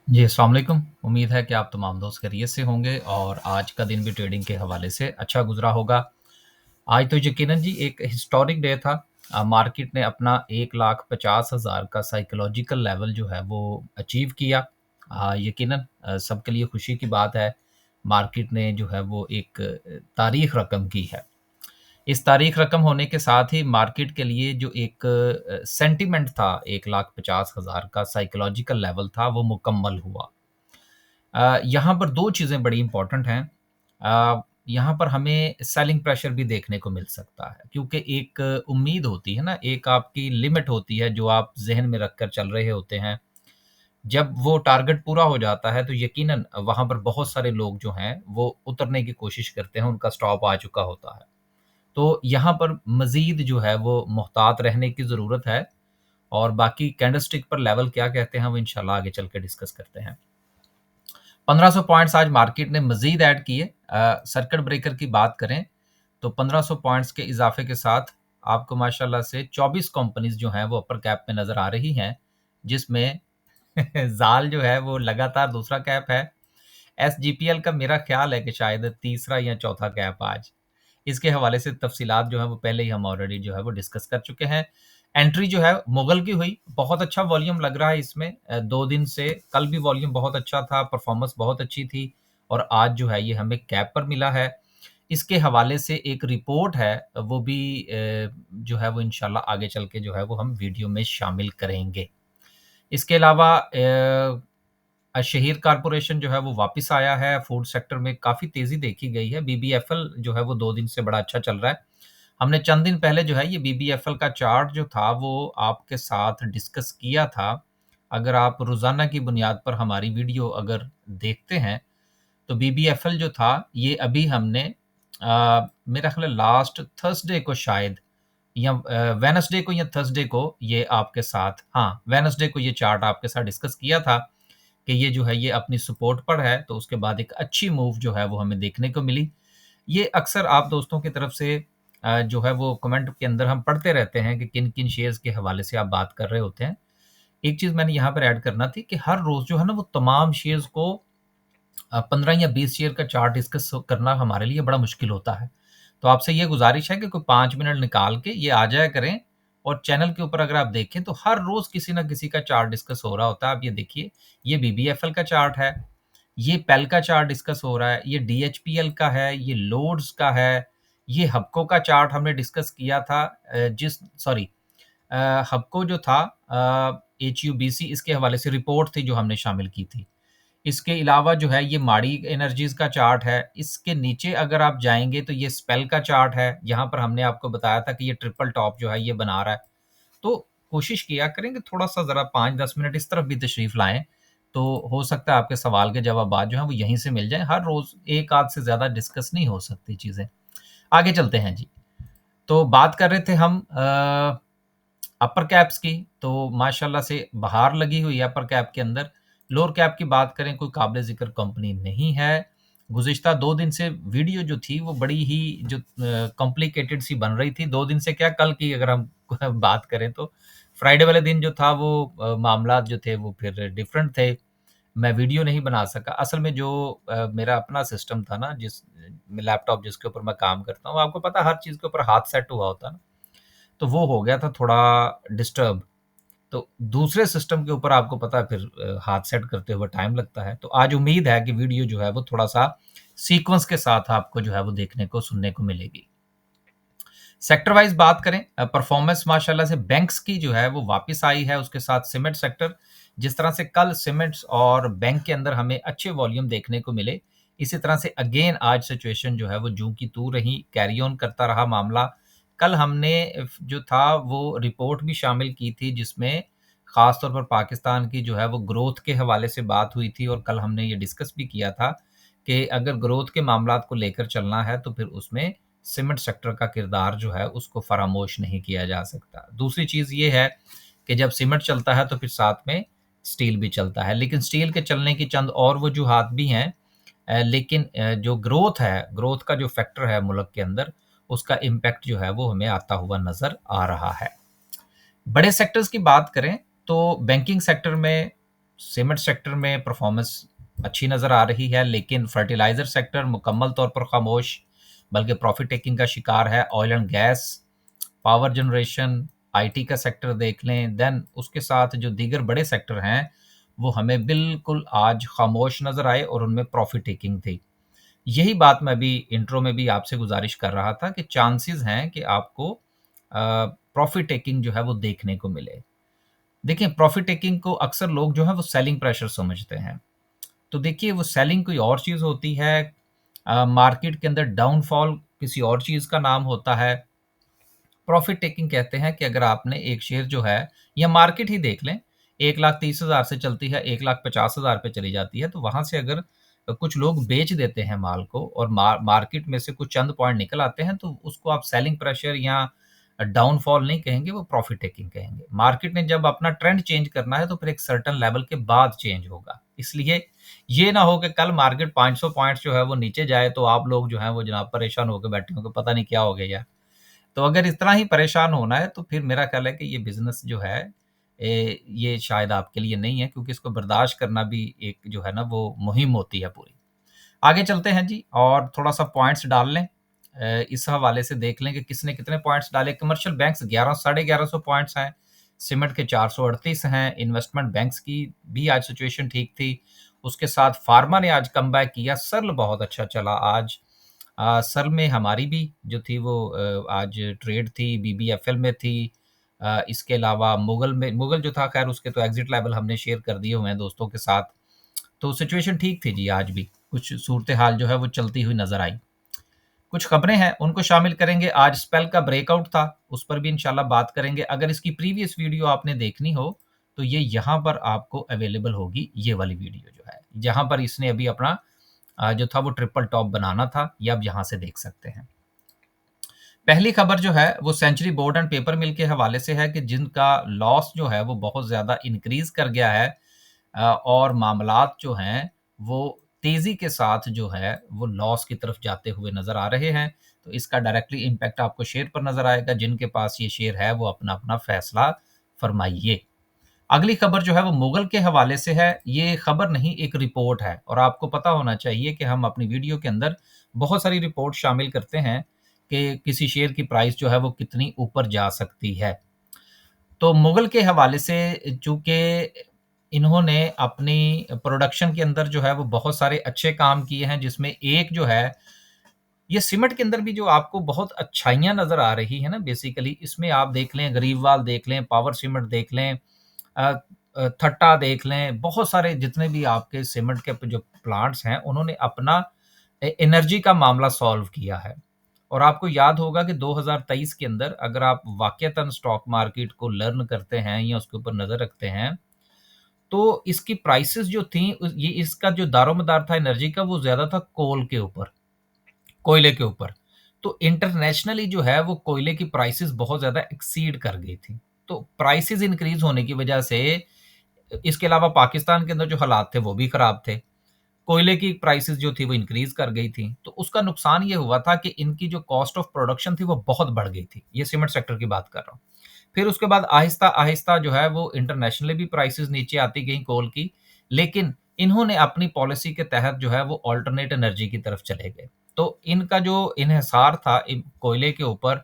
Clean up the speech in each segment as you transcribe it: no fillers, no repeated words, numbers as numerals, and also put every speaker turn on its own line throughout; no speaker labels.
जी, अस्सलाम वालेकुम। उम्मीद है कि आप तमाम दोस्त खैरियत से होंगे और आज का दिन भी ट्रेडिंग के हवाले से अच्छा गुज़रा होगा। आज तो यकीनन जी एक हिस्टोरिक डे था। मार्केट ने अपना 1,50,000 का साइकोलॉजिकल लेवल जो है वो अचीव किया। यकीनन सबके लिए खुशी की बात है। मार्केट ने जो है वो एक तारीख़ रक़म की है। इस तारीख़ रक़म होने के साथ ही मार्केट के लिए जो एक सेंटिमेंट था 1,50,000 का साइकोलॉजिकल लेवल था वो मुकम्मल हुआ। यहाँ पर 2 चीज़ें बड़ी इम्पोर्टेंट हैं। यहाँ पर हमें सेलिंग प्रेशर भी देखने को मिल सकता है क्योंकि एक उम्मीद होती है ना, एक आपकी लिमिट होती है जो आप ज़हन में रखकर चल रहे होते हैं। जब वो टारगेट पूरा हो जाता है तो यकीनन वहाँ पर बहुत सारे लोग जो हैं वो उतरने की कोशिश करते हैं, उनका स्टॉप आ चुका होता है। तो यहाँ पर मज़ीद जो है वो मुहतात रहने की ज़रूरत है और बाकी कैंडलस्टिक पर लेवल क्या कहते हैं वो इंशाल्लाह आगे चल के डिस्कस करते हैं। 1500 पॉइंट्स आज मार्केट ने मज़ीद ऐड किए। सर्किट ब्रेकर की बात करें तो 1500 पॉइंट्स के इज़ाफ़े के साथ आपको माशाल्लाह से 24 कंपनीज़ जो हैं वो अपर कैप में नज़र आ रही हैं, जिसमें ज़ाल जो है वो लगातार दूसरा कैप है। एसजीपीएल का मेरा ख़्याल है कि शायद तीसरा या चौथा कैप आज। इसके हवाले से तफ़सीलात जो हैं वो पहले ही हम ऑलरेडी जो है वो डिस्कस कर चुके हैं। एंट्री जो है मुगल की हुई, बहुत अच्छा वॉल्यूम लग रहा है इसमें 2 दिन से। कल भी वॉल्यूम बहुत अच्छा था, परफ़ॉर्मेंस बहुत अच्छी थी और आज जो है ये हमें कैप पर मिला है। इसके हवाले से एक रिपोर्ट है, वो भी जो है वो इंशाल्लाह आगे चल के जो है वो हम वीडियो में शामिल करेंगे। इसके अलावा शहीर कॉर्पोरेशन जो है वो वापस आया है, फूड सेक्टर में काफ़ी तेज़ी देखी गई है। बीबीएफएल जो है वो 2 दिन से बड़ा अच्छा चल रहा है। हमने चंद दिन पहले जो है ये बीबीएफएल का चार्ट जो था वो आपके साथ डिस्कस किया था। अगर आप रोज़ाना की बुनियाद पर हमारी वीडियो अगर देखते हैं, तो बीबीएफएल जो था ये अभी हमने मेरा ख़्याल है लास्ट थर्सडे को शायद या वेडनेसडे को या थर्सडे को ये आपके साथ, हाँ, वेडनेसडे को ये चार्ट आपके साथ डिस्कस किया था कि ये जो है ये अपनी सपोर्ट पर है, तो उसके बाद एक अच्छी मूव जो है वो हमें देखने को मिली। ये अक्सर आप दोस्तों की तरफ से जो है वो कमेंट के अंदर हम पढ़ते रहते हैं कि किन-किन शेयर्स के हवाले से आप बात कर रहे होते हैं। एक चीज़ मैंने यहाँ पर ऐड करना थी कि हर रोज़ जो है ना वो तमाम शेयर्स को 15 या 20 शेयर का चार्ट डिस्कस करना हमारे लिए बड़ा मुश्किल होता है। तो आपसे ये गुज़ारिश है कि कोई 5 मिनट निकाल के ये आ जाया करें और चैनल के ऊपर अगर आप देखें तो हर रोज़ किसी न किसी का चार्ट डिस्कस हो रहा होता है। आप ये देखिए, ये बीबीएफएल का चार्ट है, ये पेल का चार्ट डिस्कस हो रहा है, ये डीएचपीएल का है, ये लोड्स का है, ये हबको का चार्ट हमने डिस्कस किया था जिस सॉरी हबको जो था एचयूबीसी इसके हवाले से रिपोर्ट थी जो हमने शामिल की थी। इसके अलावा जो है ये माड़ी एनर्जीज़ का चार्ट है। इसके नीचे अगर आप जाएँगे तो ये स्पेल का चार्ट है। यहाँ पर हमने आपको बताया था कि ये ट्रिपल टॉप जो है ये बना रहा है। तो कोशिश किया करें कि थोड़ा-सा ज़रा 5-10 मिनट इस तरफ भी तशरीफ़ लाएँ, तो हो सकता है आपके सवाल के जवाबात जो हैं वो यहीं से मिल जाएँ। हर रोज़ 1 आध से ज़्यादा डिस्कस नहीं हो सकती चीज़ें। आगे चलते हैं जी। तो बात कर रहे थे हम अपर कैप्स की, तो माशाल्लाह से बहार लगी हुई है अपर कैप के अंदर। लोअर कैप की बात करें, कोई काबिल ज़िक्र कंपनी नहीं है। गुज़िश्ता 2 दिन से वीडियो जो थी वो बड़ी ही जो कॉम्प्लिकेटेड सी बन रही थी। 2 दिन से क्या, कल की अगर हम बात करें तो फ्राइडे वाले दिन जो था वो मामलात जो थे वो फिर डिफरेंट थे। मैं वीडियो नहीं बना सका। असल में जो मेरा अपना सिस्टम था ना, जिस लैपटॉप जिसके ऊपर मैं काम करता हूँ, आपको पता है हर चीज़ के ऊपर हाथ सेट हुआ होता है ना, तो वो हो गया था थोड़ा डिस्टर्ब। तो दूसरे सिस्टम के ऊपर आपको पता है फिर हाथ सेट करते हुए टाइम लगता है। तो आज उम्मीद है कि वीडियो जो है वो थोड़ा-सा सीक्वेंस के साथ आपको जो है वो देखने को, सुनने को मिलेगी। सेक्टर वाइज़ बात करें, परफ़ॉर्मेंस माशाल्लाह से बैंक्स की जो है वो वापस आई है, उसके साथ सीमेंट सेक्टर। जिस तरह से कल सीमेंट्स और बैंक के अंदर हमें अच्छे वॉल्यूम देखने को मिले, इसी तरह से अगेन आज सिचुएशन जो है वो ज्यों की त्यों रही, कैरी ऑन करता रहा मामला। कल हमने जो था वो रिपोर्ट भी शामिल की थी जिसमें ख़ास तौर पर पाकिस्तान की जो है वो ग्रोथ के हवाले से बात हुई थी और कल हमने ये डिस्कस भी किया था कि अगर ग्रोथ के मामलात को लेकर चलना है तो फिर उसमें सीमेंट सेक्टर का किरदार जो है उसको फ़रामोश नहीं किया जा सकता। दूसरी चीज़ ये है कि जब सीमेंट चलता है तो फिर साथ में स्टील भी चलता है। लेकिन स्टील के चलने की चंद और वजूहात भी हैं, लेकिन जो ग्रोथ है, ग्रोथ का जो फैक्टर है मुल्क के अंदर, उसका इम्पैक्ट जो है वो हमें आता हुआ नज़र आ रहा है। बड़े सेक्टर्स की बात करें तो बैंकिंग सेक्टर में सीमेंट सेक्टर में परफॉर्मेंस अच्छी नज़र आ रही है, लेकिन फर्टिलाइज़र सेक्टर मुकम्मल तौर पर खामोश, बल्कि प्रॉफ़िट टेकिंग का शिकार है। Oil and gas, power generation, IT का सेक्टर देख लें, देन उसके साथ जो दीगर बड़े सेक्टर हैं, वो हमें बिल्कुल आज खामोश नज़र आए और उनमें प्रॉफ़िट टेकिंग थी। यही बात मैं अभी इंट्रो में भी आपसे गुज़ारिश कर रहा था कि चांसेस हैं कि आपको प्रॉफ़िट टेकिंग जो है वो देखने को मिले। देखिए, प्रॉफ़िट टेकिंग को अक्सर लोग जो है वो सेलिंग प्रेशर समझते हैं। तो देखिए, वो सेलिंग कोई और चीज़ होती है, मार्केट के अंदर डाउनफॉल किसी और चीज़ का नाम होता है। प्रॉफ़िट टेकिंग कहते हैं कि अगर आपने एक शेयर जो है, या मार्केट ही देख लें, 1,30,000 से चलती है, 1,50,000 पे चली जाती है, तो वहाँ से अगर कुछ लोग बेच देते हैं माल को और मार्केट में से कुछ चंद पॉइंट निकल आते हैं, तो उसको आप सेलिंग प्रेशर या डाउनफॉल नहीं कहेंगे, वो प्रॉफ़िट टेकिंग कहेंगे। मार्केट ने जब अपना ट्रेंड चेंज करना है, तो फिर एक सर्टेन लेवल के बाद चेंज होगा। इसलिए ये ना हो कि कल मार्केट 500 पॉइंट्स जो है वो नीचे जाए, तो आप लोग जो हैं वो जनाब परेशान होके बैठे होंगे, पता नहीं क्या हो गया यार। तो अगर इस तरह ही परेशान होना है, तो फिर मेरा ख़्याल है कि ये बिज़नेस जो है ये शायद आपके लिए नहीं है, क्योंकि इसको बर्दाश्त करना भी एक जो है ना वो मुहिम होती है पूरी। आगे चलते हैं जी और थोड़ा-सा पॉइंट्स डाल लें। इस हवाले से देख लें कि किसने कितने पॉइंट्स डाले। कमर्शियल बैंक्स 11 साढ़े 1100 पॉइंट्स हैं, सीमेंट के 438 हैं, इन्वेस्टमेंट बैंक्स की भी आज सिचुएशन ठीक थी। उसके साथ फार्मा ने आज कमबैक किया, सर्ल बहुत अच्छा चला आज। सर्ल में हमारी भी जो थी वो आज ट्रेड थी, बीबीएफएल में थी। इसके अलावा मुगल जो था, खैर उसके तो एग्ज़िट लेवल हमने शेयर कर दिए हुए हैं दोस्तों के साथ। तो सिचुएशन ठीक थी जी आज भी, कुछ सूरत-ए-हाल जो है वो चलती हुई नज़र आई। कुछ खबरें हैं, उनको शामिल करेंगे। आज स्पेल का ब्रेकआउट था, उस पर भी इंशाल्लाह बात करेंगे। अगर इसकी प्रीवियस वीडियो आपने देखनी हो, तो ये यहाँ पर आपको अवेलेबल होगी, ये वाली वीडियो जो है। जहाँ पर इसने अभी अपना जो था वो ट्रिपल टॉप बनाना था, ये आप यहाँ से देख सकते हैं। पहली खबर जो है वो सेंचुरी बोर्ड एंड पेपर मिल के हवाले से है कि जिनका लॉस जो है वो बहुत ज़्यादा इंक्रीज़ कर गया है, और मामलात जो हैं वो तेज़ी के साथ जो है वो लॉस की तरफ जाते हुए नज़र आ रहे हैं। तो इसका डायरेक्टली इम्पैक्ट आपको शेयर पर नज़र आएगा। जिनके पास ये शेयर है वो अपना-अपना फ़ैसला फ़रमाइए। अगली खबर जो है वो मुगल के हवाले से है। ये खबर नहीं, एक रिपोर्ट है, और आपको पता होना चाहिए कि हम अपनी वीडियो के अंदर बहुत सारी रिपोर्ट शामिल करते हैं कि किसी शेयर की प्राइस जो है वो कितनी ऊपर जा सकती है। तो मुगल के हवाले से चूँकि इन्होंने अपनी प्रोडक्शन के अंदर जो है वो बहुत सारे अच्छे काम किए हैं, जिसमें एक जो है, ये सीमेंट के अंदर भी जो आपको बहुत अच्छाइयाँ नज़र आ रही हैं ना, बेसिकली इसमें आप देख लें, गरीबवाल देख लें, पावर सीमेंट देख लें, अ थट्टा देख लें, बहुत सारे जितने भी आपके सीमेंट के जो प्लांट्स हैं, उन्होंने अपना एनर्जी का मामला सॉल्व किया है। और आपको याद होगा कि 2023 के अंदर अगर आप वाक़ईतन स्टॉक मार्केट को लर्न करते हैं या उसके ऊपर नज़र रखते हैं, तो इसकी प्राइसेज़ जो थी, ये इसका जो दारोमदार था एनर्जी का, वो ज़्यादा था कोल के ऊपर, कोयले के ऊपर। तो इंटरनेशनली जो है वो कोयले की प्राइसेज़ बहुत ज़्यादा एक्सीड कर गई थी। तो प्राइसेज़ इंक्रीज़ होने की वजह से, इसके अलावा पाकिस्तान के अंदर जो हालात थे वो भी खराब थे। कोयले की प्राइसेज़ जो थी वो इंक्रीज़ कर गई थी। तो उसका नुकसान ये हुआ था कि इनकी जो कॉस्ट ऑफ प्रोडक्शन थी वो बहुत बढ़ गई थी। ये सीमेंट सेक्टर की बात कर रहा हूँ। फिर उसके बाद आहिस्ता-आहिस्ता जो है वो इंटरनेशनली भी प्राइसेज़ नीचे आती गईं कोल की, लेकिन इन्होंने अपनी पॉलिसी के तहत जो है वो अल्टरनेट एनर्जी की तरफ चले गए। तो इनका जो इन्हिसार था कोयले के ऊपर,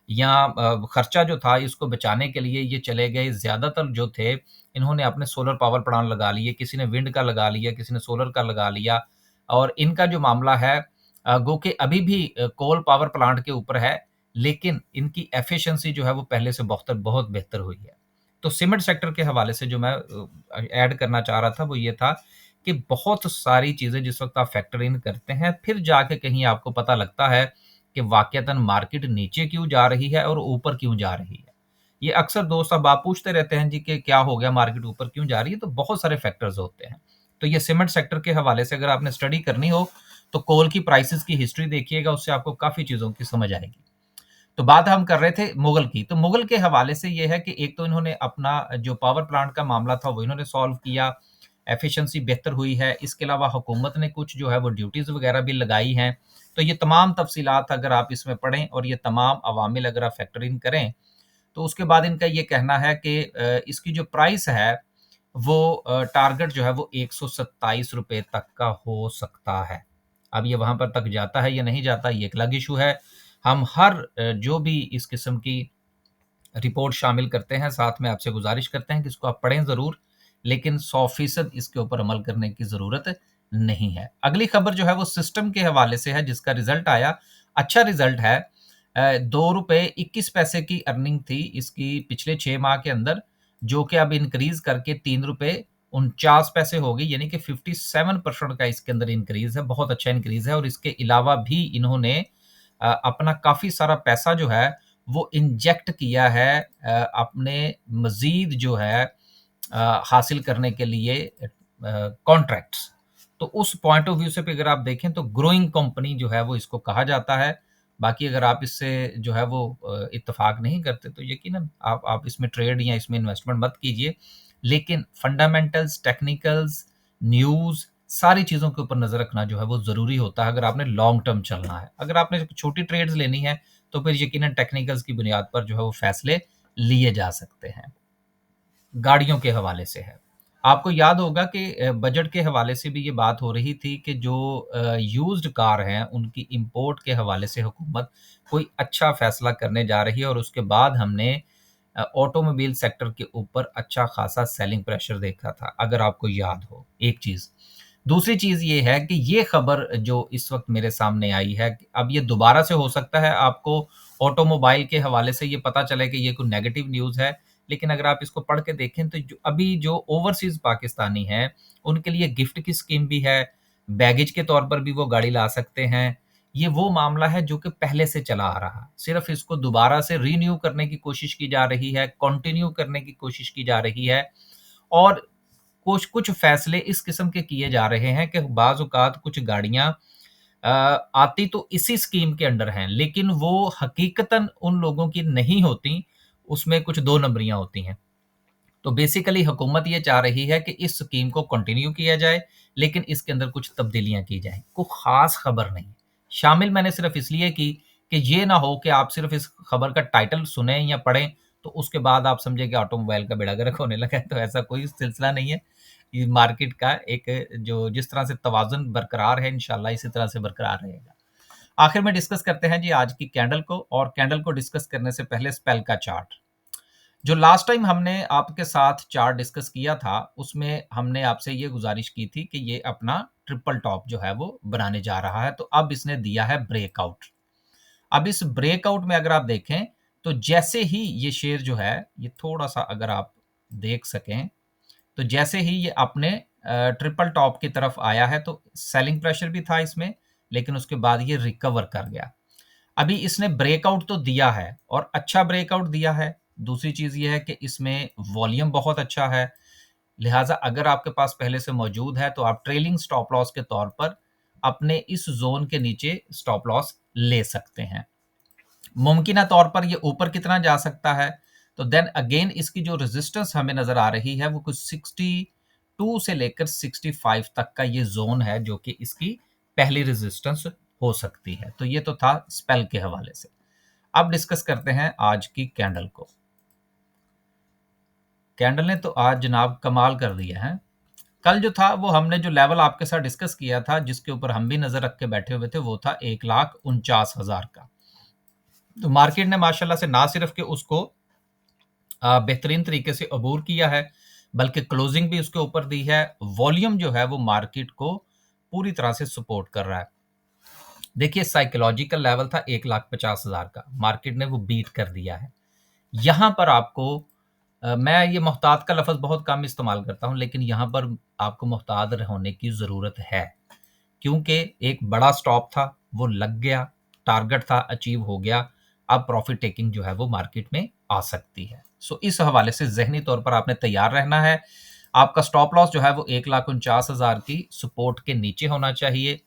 या खर्चा जो था इसको बचाने के लिए ये चले गए, ज़्यादातर जो थे इन्होंने अपने सोलर पावर प्लांट लगा लिए, किसी ने विंड का लगा लिया, किसी ने सोलर का लगा लिया, और इनका जो मामला है, गो के अभी भी कोल पावर प्लांट के ऊपर है, लेकिन इनकी एफिशिएंसी जो है वो पहले से बहुत बेहतर हुई है। तो सीमेंट सेक्टर के हवाले से जो मैं ऐड करना चाह रहा था वो ये था कि बहुत सारी चीज़ें जिस वक़्त आप फैक्टर इन करते हैं, फिर जाके कहीं आपको पता लगता है कि वाक़ईतन मार्केट नीचे क्यों जा रही है और ऊपर क्यों जा रही है। ये अक्सर दोस्त अब आप पूछते रहते हैं जी कि क्या हो गया, मार्केट ऊपर क्यों जा रही है? तो बहुत सारे फैक्टर्स होते हैं। तो ये सीमेंट सेक्टर के हवाले से अगर आपने स्टडी करनी हो, तो कोल की प्राइसेज़ की हिस्ट्री देखिएगा, उससे आपको काफ़ी चीज़ों की समझ आएगी। तो बात हम कर रहे थे मुगल की, तो मुगल के हवाले से ये है कि एक तो इन्होंने अपना जो पावर प्लांट का मामला था वो इन्होंने सॉल्व किया, एफिशिएंसी बेहतर हुई है। इसके अलावा हुकूमत ने कुछ जो है वो ड्यूटीज़ वगैरह भी लगाई हैं। तो ये तमाम तफ़सीलात अगर आप इसमें पढ़ें और ये तमाम अवामिल अगर आप फैक्टर इन करें, तो उसके बाद इनका ये कहना है कि इसकी जो प्राइस है वो टारगेट जो है वो ₹127 तक का हो सकता है। अब ये वहाँ पर तक जाता है या नहीं जाता, ये एक अलग इश्यू है। हम हर जो भी इस किस्म की रिपोर्ट शामिल करते हैं, साथ में आपसे गुज़ारिश करते हैं कि इसको आप पढ़ें ज़रूर, लेकिन 100% इसके ऊपर अमल करने की ज़रूरत नहीं है। अगली खबर जो है वो सिस्टम के हवाले से है, जिसका रिज़ल्ट आया, अच्छा रिज़ल्ट है। ₹2.21 की अर्निंग थी इसकी पिछले 6 माह के अंदर, जो कि अब इंक्रीज़ करके ₹3.49 हो गई, यानी कि 57% का इसके अंदर इंक्रीज़ है, बहुत अच्छा इंक्रीज़ है। और इसके अलावा भी इन्होंने अपना काफ़ी सारा पैसा जो है वो इंजेक्ट किया है अपने मज़ीद जो है हासिल करने के लिए कॉन्ट्रैक्ट्स। तो उस पॉइंट ऑफ व्यू से भी अगर आप देखें तो ग्रोइंग कंपनी जो है वो इसको कहा जाता है। बाकी अगर आप इससे जो है वो इत्तेफ़ाक नहीं करते तो यकीनन आप इसमें ट्रेड या इसमें इन्वेस्टमेंट मत कीजिए। लेकिन फंडामेंटल्स, टेक्निकल्स, न्यूज़, सारी चीज़ों के ऊपर नज़र रखना जो है वो ज़रूरी होता है अगर आपने लॉन्ग टर्म चलना है। अगर आपने छोटी ट्रेड्स लेनी है तो फिर यकीनन टेक्निकल्स की बुनियाद पर जो है वो फैसले लिए जा सकते हैं। गाड़ियों के हवाले से है। आपको याद होगा कि बजट के हवाले से भी ये बात हो रही थी कि जो यूज़्ड कार हैं, उनकी इम्पोर्ट के हवाले से हुकूमत कोई अच्छा फैसला करने जा रही है और उसके बाद हमने ऑटोमोबाइल सेक्टर के ऊपर अच्छा खासा सेलिंग प्रेशर देखा था, अगर आपको याद हो, एक चीज़। दूसरी चीज़ ये है कि ये खबर जो इस वक़्त मेरे सामने आई है, अब ये दोबारा से हो सकता है आपको ऑटोमोबाइल के हवाले से ये पता चले कि ये कोई नेगेटिव न्यूज़ है, लेकिन अगर आप इसको पढ़ के देखें तो जो ओवरसीज़ पाकिस्तानी हैं, उनके लिए गिफ्ट की स्कीम भी है, बैगेज के तौर पर भी वो गाड़ी ला सकते हैं। ये वो मामला है जो कि पहले से चला आ रहा है, सिर्फ़ इसको दोबारा से रिन्यू करने की कोशिश की जा रही है, कंटिन्यू करने की कोशिश की जा रही है। और कुछ कुछ फैसले इस किस्म के किए जा रहे हैं कि बाज़ औक़ात कुछ गाड़ियाँ आती तो इसी स्कीम के अंडर हैं, लेकिन वो हकीकतन उन लोगों की नहीं होती, उसमें कुछ 2 नंबरियाँ होती हैं। तो बेसिकली हुकूमत ये चाह रही है कि इस स्कीम को कंटिन्यू किया जाए, लेकिन इसके अंदर कुछ तब्दीलियाँ की जाएँ। कोई ख़ास खबर नहीं। शामिल मैंने सिर्फ़ इसलिए की कि ये ना हो कि आप सिर्फ़ इस खबर का टाइटल सुनें या पढ़ें, तो उसके बाद आप समझें कि ऑटोमोबाइल का बेड़ा गर्क होने लगा है, तो ऐसा कोई सिलसिला नहीं है। ये मार्केट का एक जो जिस तरह से तवाज़ुन बरकरार है, इंशाअल्लाह इसी तरह से बरकरार रहेगा। आखिर में डिस्कस करते हैं जी आज की कैंडल को, और कैंडल को डिस्कस करने से पहले स्पेल का चार्ट। जो लास्ट टाइम हमने आपके साथ चार्ट डिस्कस किया था, उसमें हमने आपसे ये गुज़ारिश की थी कि ये अपना ट्रिपल टॉप जो है वो बनाने जा रहा है, तो अब इसने दिया है ब्रेकआउट। अब इस ब्रेकआउट में अगर आप देखें, तो जैसे ही ये शेयर जो है, ये थोड़ा-सा अगर आप देख सकें, तो जैसे ही ये अपने ट्रिपल टॉप की तरफ आया है, तो सेलिंग प्रेशर भी था इसमें, लेकिन उसके बाद ये रिकवर कर गया। अभी इसने ब्रेकआउट तो दिया है और अच्छा ब्रेकआउट दिया है। दूसरी चीज़ ये है कि इसमें वॉल्यूम बहुत अच्छा है, लिहाज़ा अगर आपके पास पहले से मौजूद है, तो आप ट्रेलिंग स्टॉप लॉस के तौर पर अपने इस ज़ोन के नीचे स्टॉप लॉस ले सकते हैं। मुमकिना तौर पर ये ऊपर कितना जा सकता है, तो देन अगेन इसकी जो रेजिस्टेंस हमें नज़र आ रही है वो कुछ 62 से लेकर 65 तक का ये ज़ोन है जो कि इसकी पहली रेजिस्टेंस हो सकती है। तो ये तो था स्पेल के हवाले से। अब डिस्कस करते हैं आज की कैंडल को। कैंडल ने तो आज जनाब कमाल कर दिया है। कल जो था वो हमने जो लेवल आपके साथ डिस्कस किया था, जिसके ऊपर हम भी नज़र रख के बैठे हुए थे, वो था 1,49,000 का। तो मार्केट ने माशाल्लाह से ना सिर्फ कि उसको बेहतरीन तरीके से अबूर किया है, बल्कि क्लोजिंग भी उसके ऊपर दी है। वॉल्यूम जो है वो मार्केट को पूरी तरह से सपोर्ट कर रहा है। देखिए साइकोलॉजिकल लेवल था 1,50,000 का, मार्केट ने वो बीट कर दिया है। यहाँ पर आपको मैं ये मोहतात का लफ़्ज़ बहुत कम इस्तेमाल करता हूँ, लेकिन यहाँ पर आपको मोहतात होने की ज़रूरत है, क्योंकि एक बड़ा स्टॉप था, वो लग गया, टारगेट था, अचीव हो गया। अब प्रॉफ़िट टेकिंग जो है वो मार्केट में आ सकती है। सो इस हवाले से ज़हनी तौर पर आपने तैयार रहना है। आपका स्टॉप लॉस जो है वो 1,49,000 की सपोर्ट के नीचे होना चाहिए।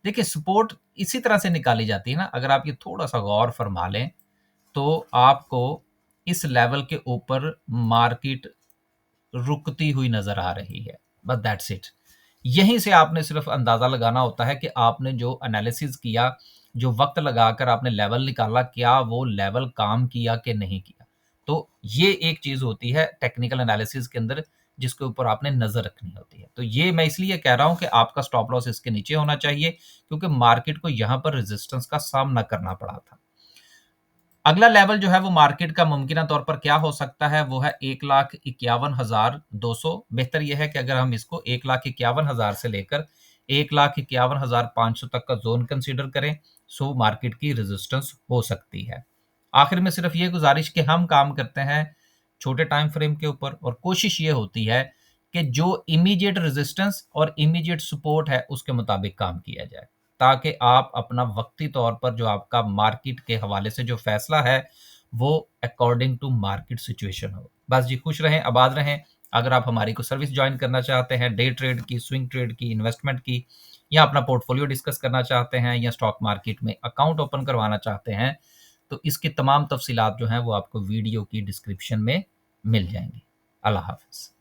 देखिए सपोर्ट इसी तरह से निकाली जाती है ना, अगर आप ये थोड़ा-सा गौर फरमा लें, तो आपको इस लेवल के ऊपर मार्केट रुकती हुई नज़र आ रही है, बस दैट्स इट। यहीं से आपने सिर्फ़ अंदाज़ा लगाना होता है कि आपने जो एनालिसिस किया, जो वक़्त लगाकर आपने लेवल निकाला, क्या वो लेवल काम किया कि नहीं किया। तो ये एक चीज़ होती है टेक्निकल एनालिसिस के अंदर जिसके ऊपर आपने नज़र रखनी होती है। तो ये मैं इसलिए कह रहा हूँ कि आपका स्टॉप लॉस इसके नीचे होना चाहिए, क्योंकि मार्केट को यहाँ पर रेजिस्टेंस का सामना करना पड़ा था। अगला लेवल जो है वो मार्केट का मुमकिना तौर पर क्या हो सकता है, वो है 1,51,200। बेहतर ये है कि अगर हम इसको 1,51,000 से लेकर 1,51,500 तक का ज़ोन कंसीडर करें, सो मार्केट की रेजिस्टेंस हो सकती है। आखिर में सिर्फ ये गुज़ारिश कि हम काम करते हैं छोटे टाइम फ्रेम के ऊपर, और कोशिश ये होती है कि जो इमीडिएट रेजिस्टेंस और इमीडिएट सपोर्ट है, उसके मुताबिक काम किया जाए, ताकि आप अपना वक्ती तौर पर जो आपका मार्केट के हवाले से जो फैसला है, वो अकॉर्डिंग टू मार्केट सिचुएशन हो। बस जी, खुश रहें, आबाद रहें। अगर आप हमारी कोई सर्विस ज्वाइन करना चाहते हैं, डे ट्रेड की, स्विंग ट्रेड की, इन्वेस्टमेंट की, या अपना पोर्टफोलियो डिस्कस करना चाहते हैं, या स्टॉक मार्केट में अकाउंट ओपन करवाना चाहते हैं, तो इसकी तमाम तफसीलात जो हैं वो आपको वीडियो की डिस्क्रिप्शन में मिल जाएंगी। अल्लाह हाफिज़।